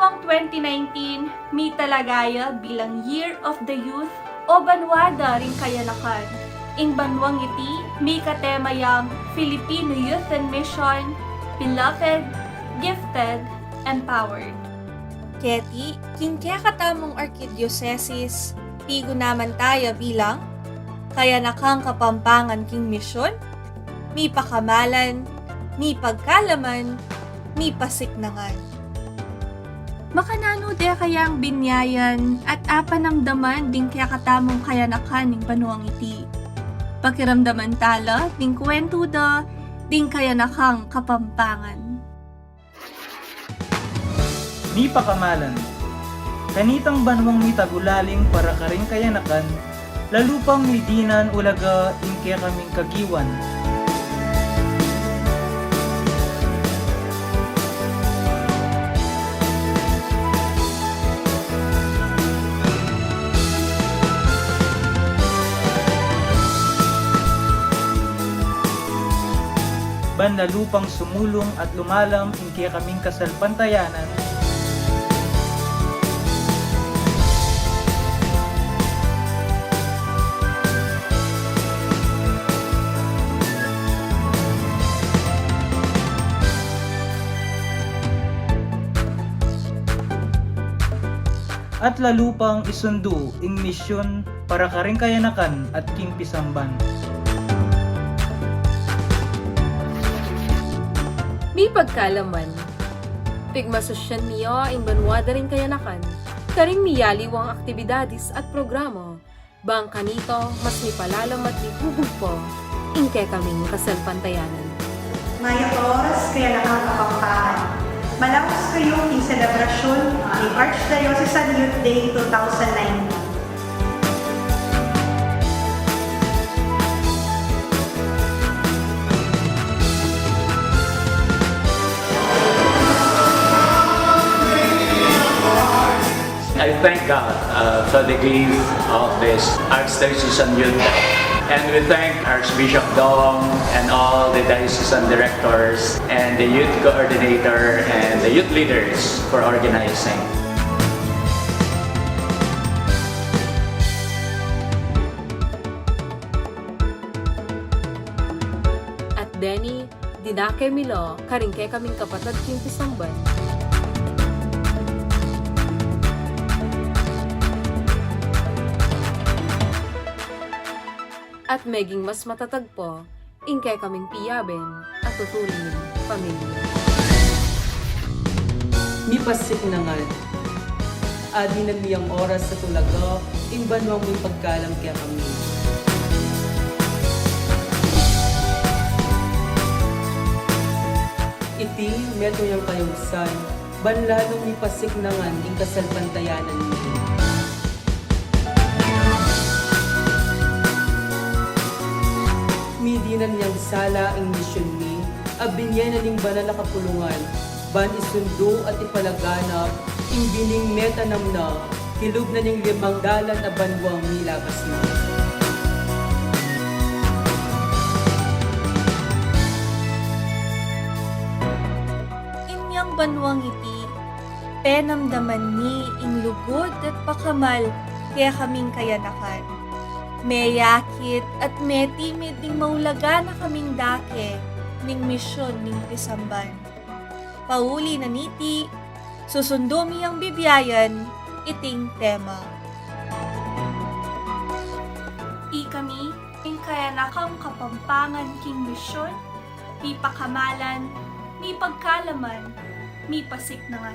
Banwang 2019, mi talagaya bilang Year of the Youth o Banwada ring kayanakan. Ing banwang iti, mi katemayang Filipino Youth and Mission, Beloved, Gifted, Empowered. Keti, kingkaya katamong Arkidiocese, tigo naman tayo bilang kayanakang kapampangan king misyon, mi pakamalan, mi pagkalaman, mi pasiknangan. Makanano de kayang binyayan at apanamdaman din kaya katamong kayanakan ng banuang iti. Pakiramdaman tala, ding kwento da, ding kayanakang kapampangan. Ni pakamalan, kanitang banwang ni tagulaling para karing kayanakan, lalupang midinan ulaga inke kaming kagiwan. Banla lupang sumulong at lumalam inke kaming kasalpantayanan. At lalupang isundo ing misyon para karing kayanakan at kimpisamban. Mi pagkalaman, pigmasosyan niyo ing banwada rin kayanakan, karing miyaliwang aktibidadis at programo, bang kanito mas mipalalam at lihubog po, ingke kaming kasalpantayanan. Ngayong oras kaya nakakapangpahan. Malapos kayo ang selebrasyon ni Archdiocesan Youth Day 2019. I thank God for the gift of this Archdiocesan Youth Day. And we thank Archbishop Dong and all the diocesan directors and the youth coordinator and the youth leaders for organizing. At Denny, dinake milo, karingke kaming kapatid kimpisangban. At meging mas matatagpo, ingkay kaming piyaben at tutulin pamilya. Mi pasiknangan, adi na miyang oras sa tulaga, ing banwang may pagkalam kaya kami. Iti, meto yung kayugsan, banlalong mi pasiknangan ing kasalpantayanan niyo. Midinan niyang sala ang misyon ni, abinyan na ning banal na kapulungan, ban isundo at ipalaganap, ing bining metanam na, kilog na niyang 5 dalan na banwang nilabas na. Inyang banwang iti, penamdaman ni ing lugod at pakamal, kaya kaming kayanakan. May yakit at may timid ning maulaga na kaming dake, ning misyon ning pisamban. Pauli na niti, susundo miyang bibiyayan, iting tema. Kami, ing kayanakang kapampangan king misyon, mi pakamalan, mi pagkalaman, mi pasiknangan.